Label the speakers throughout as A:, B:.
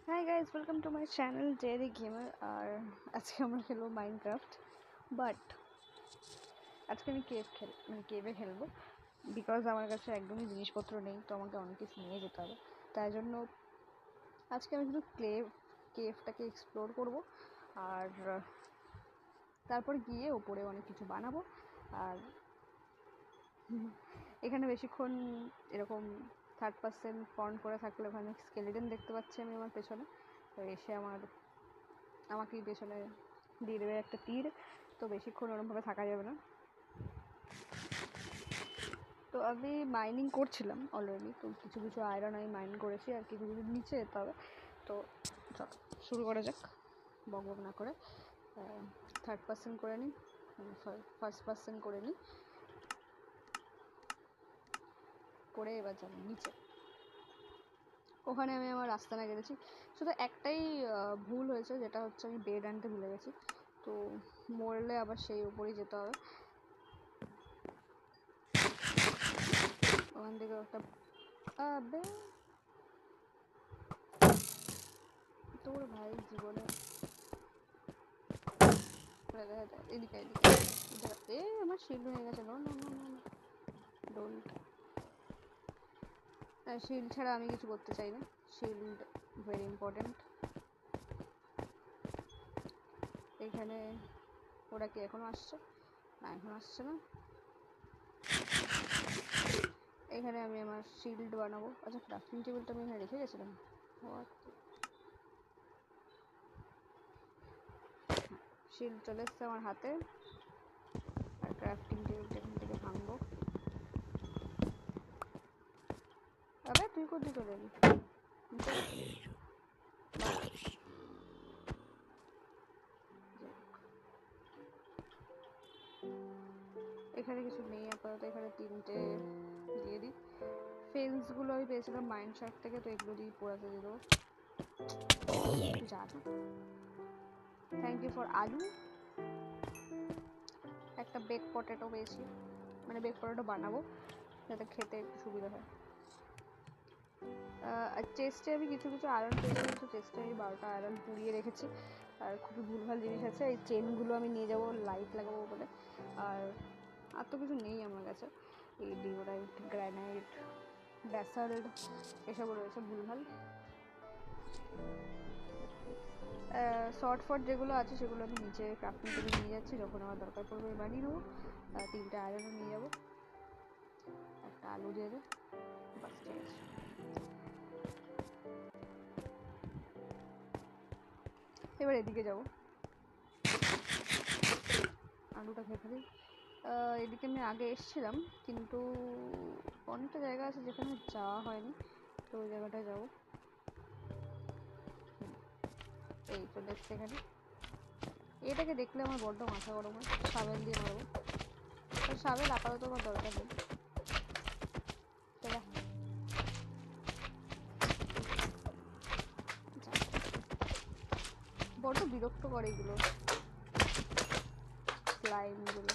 A: High guys, welcome to my channel Jerry gamer. আর আজকে আমরা খেলবো মাইনক্রাফট, বাট আজকে আমি কেভে খেলবো বিকজ আমার কাছে একদমই জিনিসপত্র নেই, তো আমাকে অনেক কিছু নিয়ে যেতে হবে। তাই জন্য আজকে আমি শুধু কেভটাকে এক্সপ্লোর করব আর তারপর গিয়ে ওপরে অনেক কিছু বানাবো। আর এখানে বেশিক্ষণ এরকম থার্ড পার্সেন্ট ফ্রন্ট করে থাকলে ওখানে স্কেলেটন দেখতে পাচ্ছি আমি আমার পেছনে। তো এসে আমাকেই পেছনে দিয়ে দেবে একটা তীর, তো বেশিক্ষণ ওরমভাবে থাকা যাবে না। তো আমি মাইনিং করছিলাম অলরেডি, তো কিছু কিছু আয়রন আমি মাইন করেছি আর কিছু কিছু নিচে যেতে হবে। তো চল শুরু করা যাক বক বক না করে। থার্ড পার্সেন্ট করে নিই, ফার্স্ট পার্সেন্ট করে নিই, করে এবার যাবো নিচে। ওখানে আমি আমার রাস্তা না গেছি, শুধু একটাই ভুল হয়েছে, যেটা হচ্ছে আমি বেড আনতে ভুলে গেছি। তো মরলে আবার সেই উপরেই যেতে হবে। ওখান থেকে একটা তোর ভাই জীবনে এদিকে এদিকে আমার শিল্ড হয়ে গেছে। ডোন্ট, শিল্ড ছাড়া আমি কিছু করতে চাই না। Shield very important. এখানে ওরা কি এখনো আসছে? না, এখন আসছে না। এখানে আমি আমার শিল্ড বানাবো। আচ্ছা, ক্রাফটিং টেবিলটা আমি এখানে রেখে গেছিলাম। শিল্ড চলে এসছে আমার হাতে, আর ক্রাফটিং টেবিলটা এখান থেকে ভাঙবো। আবে তুই কোথায় চলে এলি? এখানে কিছু নেই আপাতত, এখানে তিনটে দিয়ে দিই। ফেন্সগুলো আমি পেয়েছিলাম মাইন শার্ট থেকে, তো এগুলো দিয়ে পোড়াতে দিয়ে দেবো। থ্যাংক ইউ ফর আলু। একটা বেক পটেটো পেয়েছি, মানে বেক পটেটো বানাবো যাতে খেতে একটু সুবিধা হয়। আর চেস্টে আমি কিছু কিছু আয়রন পেয়েছি, কিছু চেস্টে আমি 12টা আয়রন পুড়িয়ে রেখেছি। আর খুবই ভুলভাল জিনিস আছে, এই চেনগুলো আমি নিয়ে যাবো লাইট লাগাবো বলে। আর তো কিছু নেই আমার কাছে। এই ডিওরাইট, গ্রানাইট, ব্যাসাল্ট এসব রয়েছে ভুলভাল। শর্ট ফট যেগুলো আছে সেগুলো আমি নিচে ক্রাফটিং করে নিয়ে যাচ্ছি, যখন আমার দরকার পড়বে বানিয়ে নেবো। 3টে আয়রনও নিয়ে যাবো, একটা আলু দিয়ে দেবো, বাস ঠিক আছে। এবার এদিকে যাবো, আলুটা খেয়ে ফেলি। এদিকে আমি আগে এসেছিলাম, কিন্তু অনেকটা জায়গা আছে যেখানে যাওয়া হয়নি, তো ওই জায়গাটায় যাবো। এই চলে এসছে এখানে। এটাকে দেখলে আমার বড্ড মাথা গরম হয়, শাবেল দিয়ে মারবো। শাবেল আপাতত আমার দরকার নেই। বড্ড বিরক্ত করে এগুলো, স্লাইমগুলো।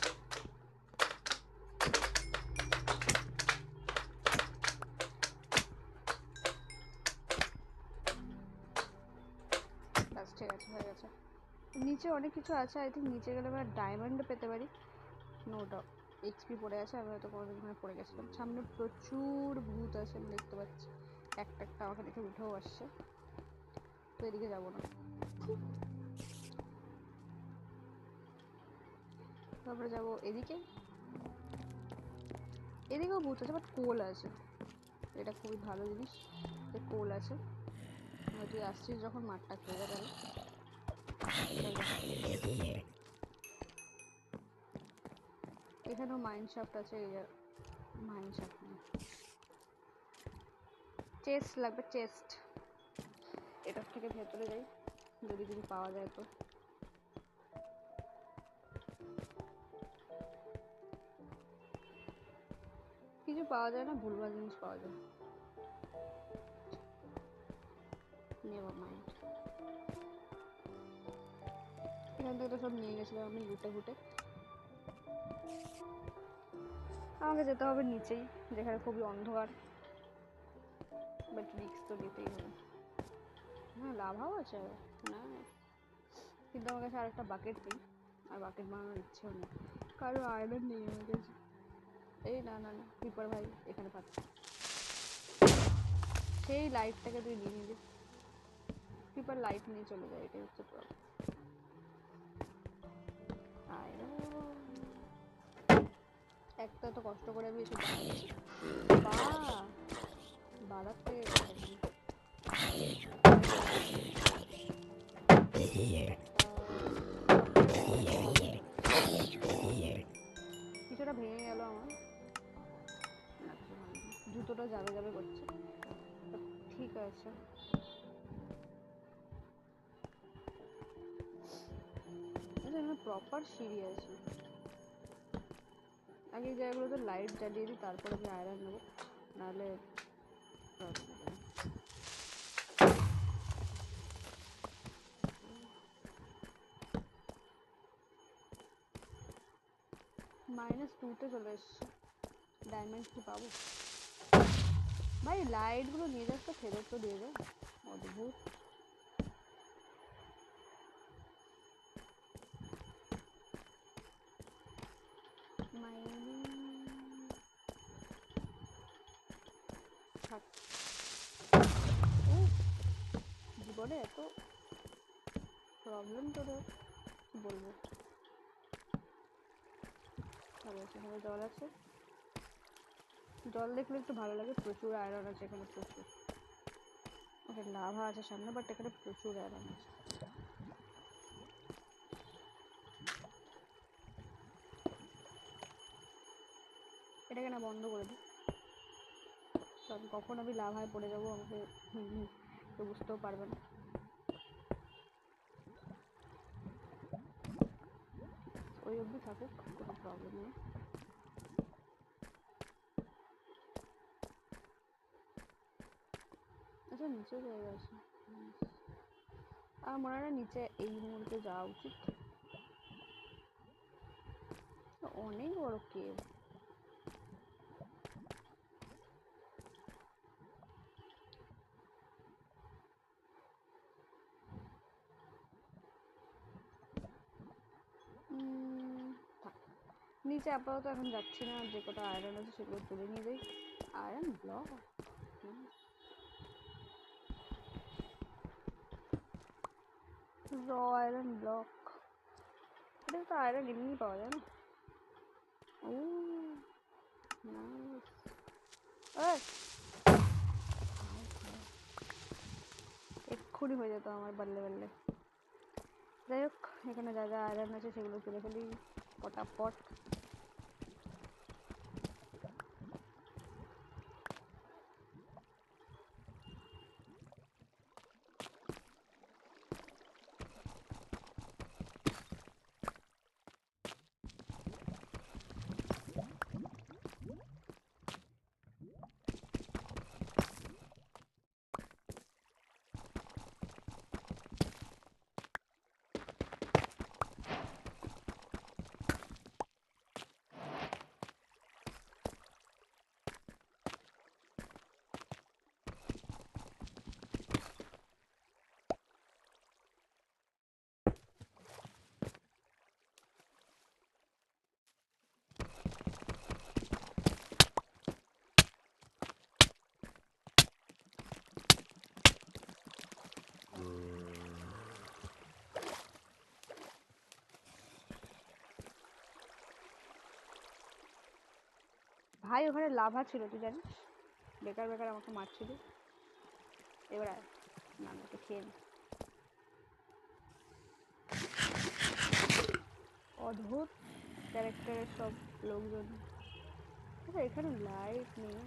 A: ব্যাস ঠিক আছে, হয়ে গেছে। নিচে অনেক কিছু আছে, আই থিঙ্ক নিচে গেলে আমরা ডায়মন্ড পেতে পারি। নো ডাউট এক্সপি পড়ে আছে, আমি হয়তো কোনোদিন ওখানে পড়ে গেছিলাম। সামনে প্রচুর ভূত আছে আমি দেখতে পাচ্ছি, একটা একটা আমাকে দেখে উঠেও আসছে। তো এদিকে যাবো না, তারপরে যাবো এদিকে। এদিকেও ভূত আছে, বাট কোল আছে, এটা খুবই ভালো জিনিস যে কোল আছে। তুই আসছিস যখন মাঠটা খেয়ে যাবে। এখানেও মাইন শাফট আছে, মাইন শাফট নেই, চেস্ট লাগবে, চেস্ট। এটার থেকে ভেতরে যাই, যদি কিছু পাওয়া যায় তো। কিছু পাওয়া যায় না, ভুলভাল জিনিস পাওয়া যায়। নেভার মাইন্ড, এখান থেকে তো সব নিয়ে গেছিলাম আমি লুটে ফুটে। আমাকে যেতে হবে নিচেই, যেখানে খুবই অন্ধকার, বাট রিস্ক তো নিতেই হবে। হ্যাঁ লাভাও আছে না, কিন্তু আমার কাছে আরেকটা বাকেট নেই, আর বাকেট বানানোর ইচ্ছেও নেই, কারণ আয়রন নেই আমার কাছে। এই না না না ক্রিপার ভাই এখানে পাচ্ছি, সেই লাইটটাকে তুই নিয়ে নিবি, ক্রিপার লাইট নিয়ে চলে যায়, এটাই হচ্ছে প্রবলেম। আয়রন একটা তো কষ্ট করে আমি এসব বানাচ্ছি, বা বাড়ার থেকে কিছুটা ভেঙে গেল আমার, জুতোটা যাবে যাবে করছে, ঠিক আছে। এখানে প্রপার সিঁড়ি আছে, আগে এই জায়গাগুলোতে লাইট জ্বালিয়ে দিই, তারপরে আমি আয়রন নেবো, নাহলে -2-তে চলে এসছে, ডায়মন্ড কি পাবো ভাই? লাইটগুলো নিয়ে যাস তো, ফেরত তো দিয়ে যাও, অদ্ভুত। জীবনে এত প্রবলেম তোদের কি বলবো। সেখানে জল আছে, জল দেখলে একটু ভালো লাগে, প্রচুর আয়রন আছে এখানে, প্রচুর। ওকে লাভা আছে সামনে, বাট এখানে প্রচুর আয়রন আছে। এটাকে না বন্ধ করে দিই, কারণ কখন আমি লাভায় পড়ে যাবো আমাকে তো বুঝতেও পারবে না। ওই অবধি থাকুক, কোনো প্রবলেম নেই। আচ্ছা নিচেও জায়গা আছে, আমার মনে হয় নিচে এই মুহূর্তে যাওয়া উচিত, অনেক বড় কেভ। নিচে আপাতত এখন যাচ্ছি না, যে কটা আয়রন আছে সেগুলো তুলে নিয়ে যাই। আয়রন ব্লক, র আয়রন ব্লক, এটা তো আয়রন এমনি পাওয়া যায় না। ও নাইস, এক্ষুনি হয়ে যেত আমার বাল্লে বাল্লে। যাই হোক, এখানে যা যা আয়রন আছে সেগুলো তুলে ফেলি পটাপট। ভাই ওখানে লাভা ছিল তুই জানিস, বেকার বেকার আমাকে মারছিল। এবার না না, খেয়ে নি। অদ্ভুত ক্যারেক্টারের সব লোকজন। আচ্ছা এখানে লাইট নেই,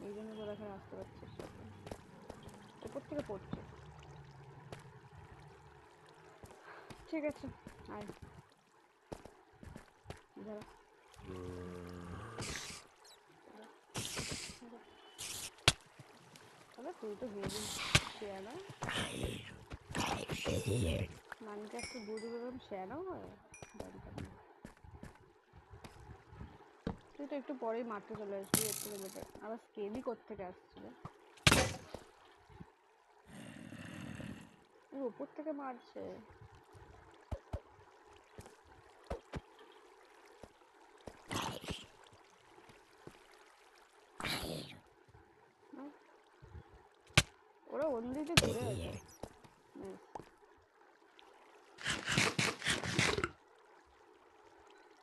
A: এই জন্য তোরা এখানে আসতে পারছিস, ওপর থেকে পড়ছে। ঠিক আছে আয়, দাঁড়া তুই তো গেলি শেয়ানা, মানকে একটু বুঝে বেরোম শেয়ানাও হয়, জানতাম না। তুই তো একটু পরেই মারতে চলে আসবি, এর থেকে বেটার। আবার স্কেলই কোত্থেকে আসছিল, উপর থেকে মারছে। ওরা অন্যদিকে ঘুরে আছে।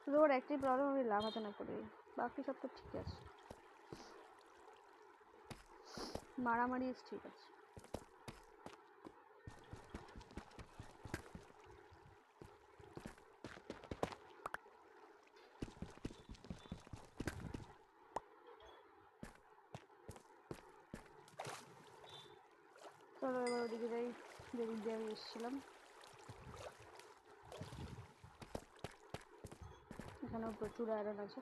A: শুধু ওর একটাই প্রবলেম, আমি লাফাতে না পড়ি, বাকি সব তো ঠিক আছে। মারামারি ঠিক আছে। চলো এবার ওদিকে যাই, যেদিক দিয়ে আমি এসেছিলাম। এখানেও প্রচুর আয়রন আছে।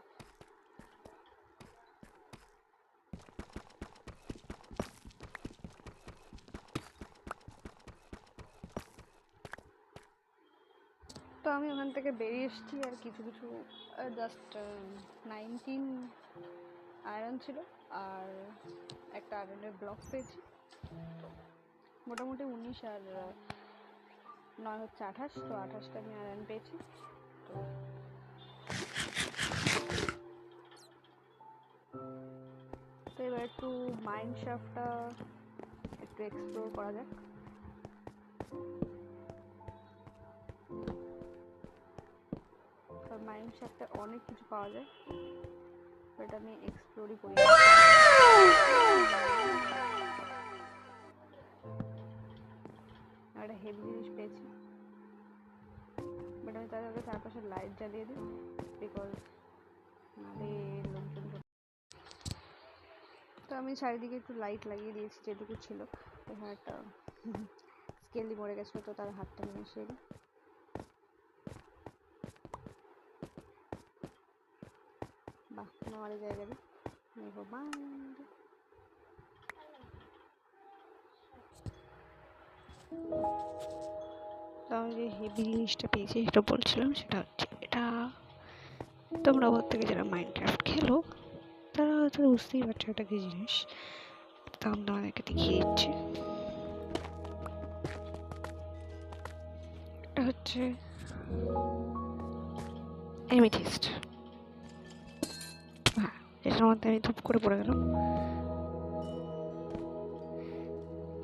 A: তো আমি ওখান থেকে বেরিয়ে এসেছি, আর কিছু কিছু জাস্ট 19 আয়রন ছিল, আর একটা আয়রনের ব্লক পেয়েছি। মোটামুটি 19 আর 9 হচ্ছে 28, তো 28টা আমি আয়রন পেয়েছি। তো এবার একটু মাইন শাফটটা একটু এক্সপ্লোর করা যাক। মাইন শাফটে অনেক কিছু পাওয়া যায়, বাট আমি এক্সপ্লোরই করি। একটা হেভি জিনিস পেয়েছি, বাট আমি তার আগে চারপাশে লাইট জ্বালিয়ে দিই, বিকজ নাহলে লোকজন। তো আমি চারিদিকে একটু লাইট লাগিয়ে দিয়েছি যেটুকু ছিল। এখানে একটা স্কেলি মরে গেছিলো, তো তার হাতটা নিয়ে এসে বাহ আমার জায়গায় তো আমি যে হেভি জিনিসটা পেয়েছি সেটা বলছিলাম, সেটা হচ্ছে এটা। তোমরা ওর থেকে যারা মাইনক্রাফট খেলো তারা হয়তো বুঝতেই পারছো এটা কি জিনিস। তো আমরা অনেকে দেখিয়ে দিচ্ছি। এটা হচ্ছে অ্যামেথিস্ট। হ্যাঁ, এটার মধ্যে আমি ধূপ করে পড়ে গেলাম।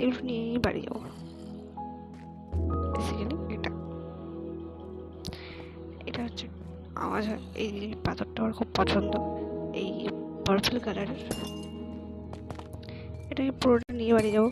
A: এগুলো নিয়েই বাড়ি যাবো। বেসিক্যালি এটা হচ্ছে আমার, এই পাথরটা আমার খুব পছন্দ, এই পার্পল কালারের। এটা আমি পুরোটা নিয়ে বাড়ি যাবো।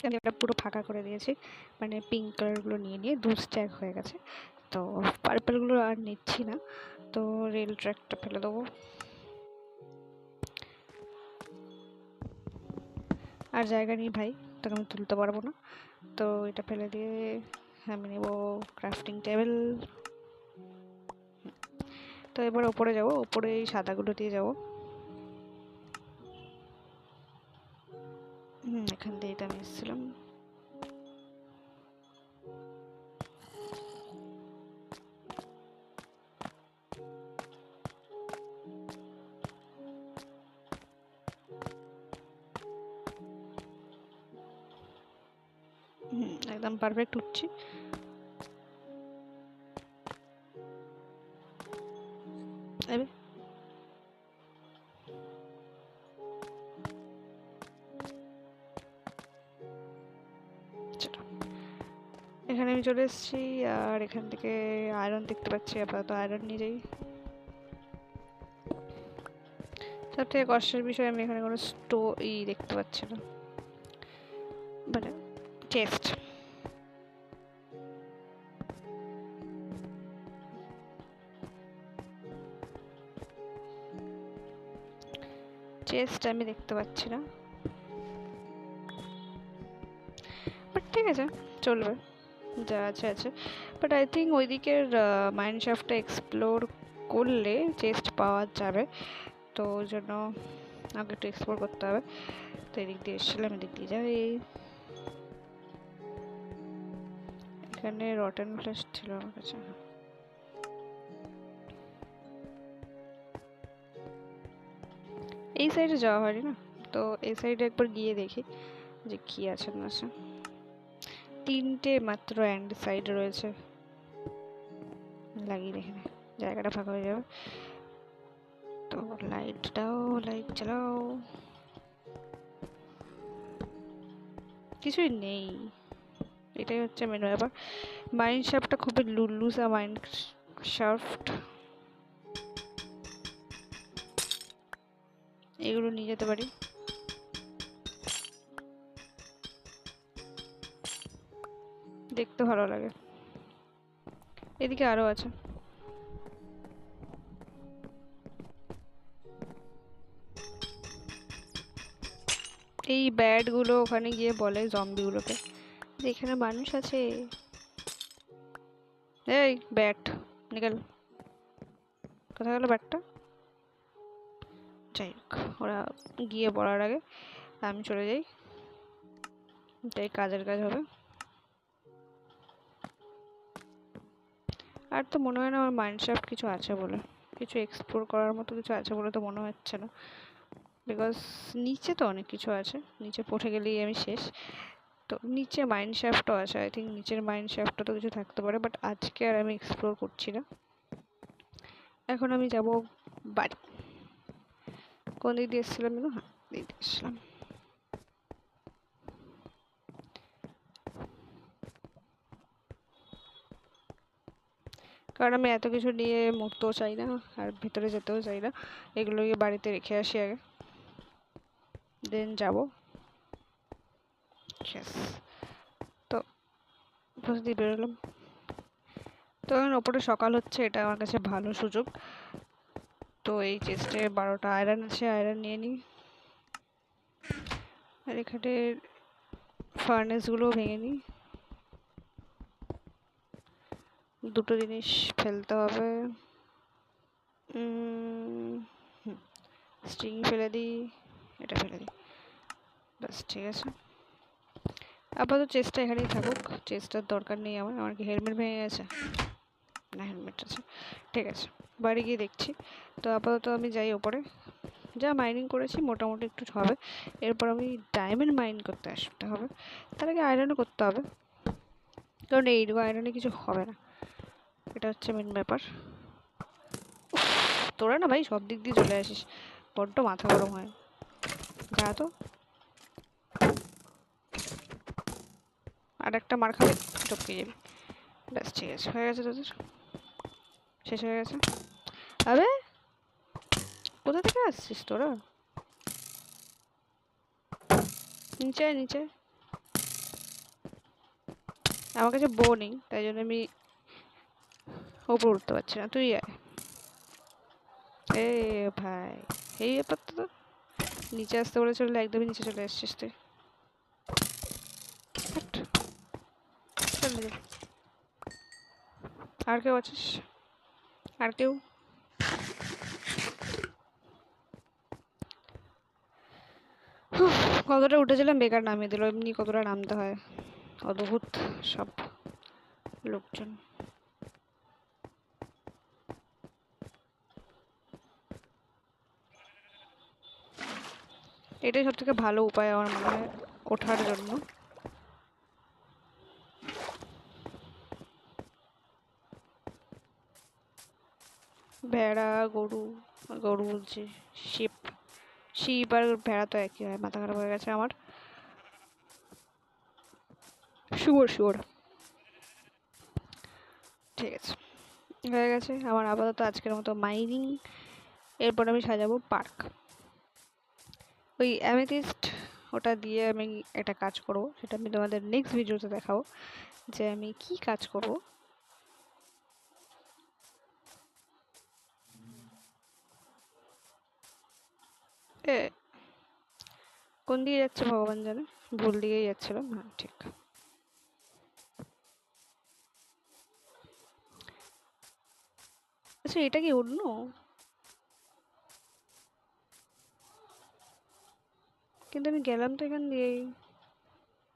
A: আমি এটা পুরো ফাঁকা করে দিয়েছি, মানে পিঙ্ক কালারগুলো নিয়ে নিয়ে 2 স্ট্যাক হয়ে গেছে। তো পার্পলগুলো আর নিচ্ছি না, তো রেল ট্র্যাকটা ফেলে দেবো। আর জায়গা নেই ভাই, তোকে আমি তুলতে পারবো না, তো এটা ফেলে দিয়ে আমি নেব ক্রাফটিং টেবিল। তো এবার ওপরে যাব, ওপরে এই সাদাগুলো দিয়ে যাব। এখান দিয়ে তো আমি এসেছিলাম। একদম পারফেক্ট উঠছি। এখানে আমি চলে এসেছি, আর এখান থেকে আয়রন দেখতে পাচ্ছি, আপাতত আয়রন নিয়ে যাই। সব থেকে কষ্টের বিষয়, আমি এখানে কোনো দেখতে পাচ্ছি না, মানে চেস্ট। চেস্ট আমি দেখতে পাচ্ছি না। ঠিক আছে, চলবে, যা আছে আছে। বাট আই থিঙ্ক ওই দিকের মাইন শাফটটা এক্সপ্লোর করলে চেস্ট পাওয়া যাবে, তো ওই জন্য আমাকে একটু এক্সপ্লোর করতে হবে। তো এদিক দিয়ে এসেছিলাম, এদিক দিয়ে যাই। এখানে রটেন ফ্লেশ ছিল আমার কাছে। এই সাইডে যাওয়া হয়নি না, তো এই সাইডে একবার গিয়ে দেখি যে কি আছে না আছে। 3টে মাত্র এন্ড সাইড রয়েছে, লাগিয়ে রেখে জায়গাটা ফাঁকা হয়ে যাবে। তো লাইট দাও, লাইট চালাও। কিছুই নেই, এটাই হচ্ছে মেন ব্যাপার। মাইন্ড শাফটটা খুবই লুলুসা মাইন্ড শাফট। এগুলো নিয়ে যেতে পারি। দেখতে ভালো লাগে। এদিকে আরো আছে। এই ব্যাড গুলো ওখানে গিয়ে বলে জম্বিগুলোকে যে এখানে মানুষ আছে। এই ব্যাট নিকাল, কোথায় গেল ব্যাটটা? যাই হোক, ওরা গিয়ে বলার আগে আমি চলে যাই, এটাই কাজের কাজ হবে। আর তো মনে হয় না আমার মাইন্ডক্রাফট কিছু আছে বলে, কিছু এক্সপ্লোর করার মতো কিছু আছে বলে তো মনে হচ্ছে না। বিকজ নিচে তো অনেক কিছু আছে, নিচে পড়ে গেলেই আমি শেষ। তো নিচে মাইনশাফটও আছে, আই থিঙ্ক নিচের মাইনশাফটটা তো কিছু থাকতে পারে, বাট আজকে আর আমি এক্সপ্লোর করছি না। এখন আমি যাব বাড়ি। কোন দিক দিয়ে এসেছিলাম না? হ্যাঁ, দিক দিয়ে এসেছিলাম। কারণ আমি এত কিছু নিয়ে মরতেও চাই না, আর ভিতরে যেতেও চাই না। এগুলোকে বাড়িতে রেখে আসি আগে, দেন যাব। তো প্রস্তুতি বেরোলাম। তো এখন ওপরে সকাল হচ্ছে, এটা আমার কাছে ভালো সুযোগ। তো এই চেস্টে 12টা আয়রন আছে, আয়রন নিয়ে নিই। আর এখানে ফার্নেসগুলোও ভেঙে নিই। দুটো জিনিস ফেলতে হবে। স্ট্রিং ফেলে দিই, এটা ফেলে দিই, ব্যাস ঠিক আছে। আপাতত চেস্টটা এখানেই থাকুক, চেস্টার দরকার নেই আমার। আমার কি হেলমেট ভেঙে গেছে? না, হেলমেট আছে, ঠিক আছে। বাড়ি গিয়ে দেখছি। তো আপাতত আমি যাই ওপরে। যা মাইনিং করেছি মোটামুটি একটু হবে, এরপর আমি ডায়মন্ড মাইন করতে আসতে হবে। তার আগে আয়রনও করতে হবে, কারণ এইটুকু আয়রনে কিছু হবে না, এটা হচ্ছে মেন ব্যাপার। তোরা না ভাই সব দিক দিয়ে চলে আসিস, বড্ড মাথা গরম হয়। যা তো, আর একটা মার খাবে, টপকে যাবি। ব্যাস ঠিক আছে, হয়ে গেছে তোদের, শেষ হয়ে গেছে। আবে কোথা থেকে আসছিস তোরা? নিচে নিচে। আমার কাছে বউ নেই, তাই জন্য আমি ওপর উঠতে পারছি না, তুই আয়। এ ভাই, এই ব্যাপার তো, নিচে আসতে বলে চললে একদমই নিচে চলে আসছিস তুই। আর কেউ আছিস? আর কেউ? কতটা উঠেছিলাম, বেকার নামিয়ে দিল। এমনি কতটা নামতে হয়, অদ্ভুত সব লোকজন। এটাই সব থেকে ভালো উপায় আমার মনে হয় ওঠার জন্য। ভেড়া, গরু, গরু বলছি, শিপ। শিপ আর ভেড়া তো একই হয়, মাথা খারাপ হয়ে গেছে আমার। শুয়োর শুয়োর, ঠিক আছে, হয়ে গেছে আমার আপাতত আজকের মতো মাইনিং। এরপর আমি সাজাবো পার্ক। ওই অ্যামেথিস্ট, ওটা দিয়ে আমি একটা কাজ করব, সেটা আমি তোমাদের নেক্সট ভিডিওতে দেখাবো যে আমি কি কাজ করব। কোন দিকে যাচ্ছে ভগবান জানে, ভুল দিকেই যাচ্ছিলাম, হ্যাঁ ঠিক। আচ্ছা এটা কি অন্য? কিন্তু আমি গেলাম তো এখান দিয়েই,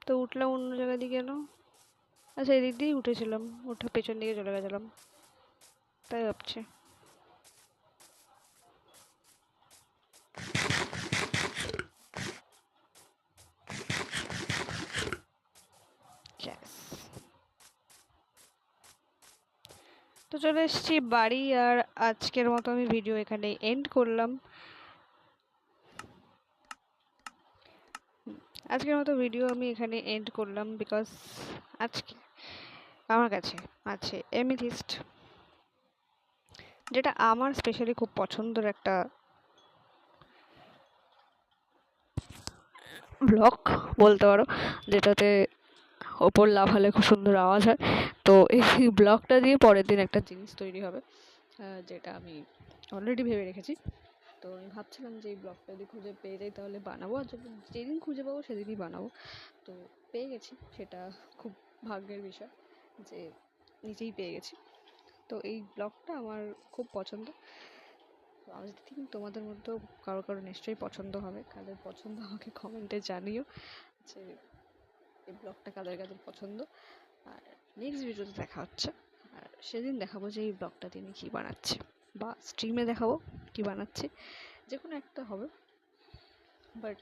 A: তো উঠলাম অন্য জায়গা দিয়ে কেন? আচ্ছা এদিক দিয়েই উঠেছিলাম, উঠে পেছন দিকে চলে গেছিলাম, তাই ভাবছি। Yes. তো চলে এসেছি বাড়ি, আর আজকের মতো আমি ভিডিও এখানে এন্ড করলাম। আজকের মতো ভিডিও আমি এখানে এন্ড করলাম বিকজ আজকে আমার কাছে আছে এমিথিস্ট, যেটা আমার স্পেশালি খুব পছন্দের একটা ব্লক বলতে পারো, যেটাতে ওপর লাফালে খুব সুন্দর আওয়াজ হয়। তো এই ব্লকটা দিয়ে পরের দিন একটা জিনিস তৈরি হবে, যেটা আমি অলরেডি ভেবে রেখেছি। তো আমি ভাবছিলাম যে এই ব্লগটা যদি খুঁজে পেয়ে যাই তাহলে বানাবো, আর যেদিন খুঁজে পাবো সেদিনই বানাবো। তো পেয়ে গেছি, সেটা খুব ভাগ্যের বিষয় যে নিজেই পেয়ে গেছি। তো এই ব্লগটা আমার খুব পছন্দ। তো আই থিঙ্ক তোমাদের মধ্যেও কারো কারো নিশ্চয়ই পছন্দ হবে। কাদের পছন্দ আমাকে কমেন্টে জানিও যে এই ব্লগটা কাদের কাদের পছন্দ। আর নেক্সট ভিডিওতে দেখা হচ্ছে, আর সেদিন দেখাবো যে এই ব্লগটা তিনি কী বানাচ্ছে, বা স্ট্রিমে দেখাবো কী বানাচ্ছে, যে কোনো একটা হবে। বাট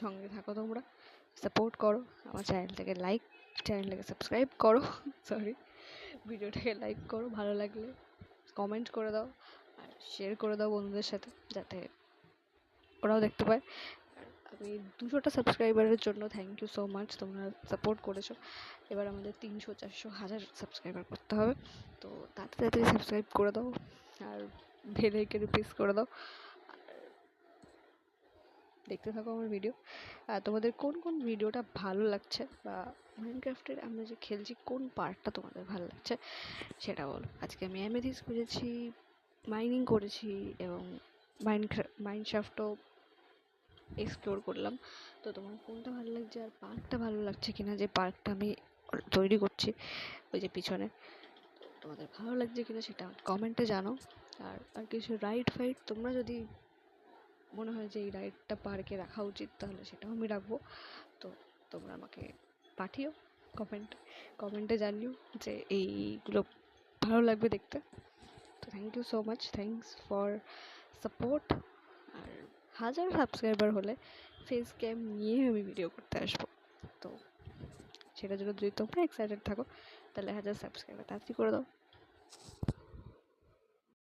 A: সঙ্গে থাকো তোমরা, সাপোর্ট করো আমার চ্যানেলটাকে সাবস্ক্রাইব করো সরি, ভিডিওটাকে লাইক করো, ভালো লাগলে কমেন্ট করে দাও, আর শেয়ার করে দাও বন্ধুদের সাথে, যাতে ওরাও দেখতে পায়। আমি 200টা সাবস্ক্রাইবারের জন্য থ্যাংক ইউ সো মাচ, তোমরা সাপোর্ট করেছো। এবার আমাদের 300, 400, 1000 সাবস্ক্রাইবার করতে হবে। তো তাড়াতাড়ি সাবস্ক্রাইব করে দাও, আর বেল আইকনে প্রেস করে দাও, দেখতে থাকো আমার ভিডিও। আর তোমাদের কোন কোন ভিডিওটা ভালো লাগছে, বা মাইনক্রাফটের আমরা যে খেলছি কোন পার্টটা তোমাদের ভালো লাগছে সেটা বলো। আজকে আমি অ্যামেথিস্ট খুঁজেছি, মাইনিং করেছি, এবং মাইনক্রাফটও এক্সপ্লোর করলাম। তো তোমার কোনটা ভালো লাগছে, আর পার্কটা ভালো লাগছে কিনা, যে পার্কটা আমি তৈরি করছি ওই যে পিছনে, তোমাদের ভালো লাগছে কিনা সেটা কমেন্টে জানো। আর কিছু রাইড ফাইড তোমরা যদি মনে হয় যে এই রাইডটা পার্কে রাখা উচিত, তাহলে সেটাও আমি রাখবো। তো তোমরা আমাকে পাঠিও কমেন্টে জানিও যে এইগুলো ভালো লাগবে দেখতে। তো thank you so much, thanks for support. আর 1000 সাবস্ক্রাইবার হলে ফেস ক্যাম নিয়ে আমি ভিডিও করতে আসবো। তো সেটার জন্য যদি তোমরা এক্সাইটেড থাকো তাহলে 1000 সাবস্ক্রাইবার তাড়াতাড়ি করে দাও।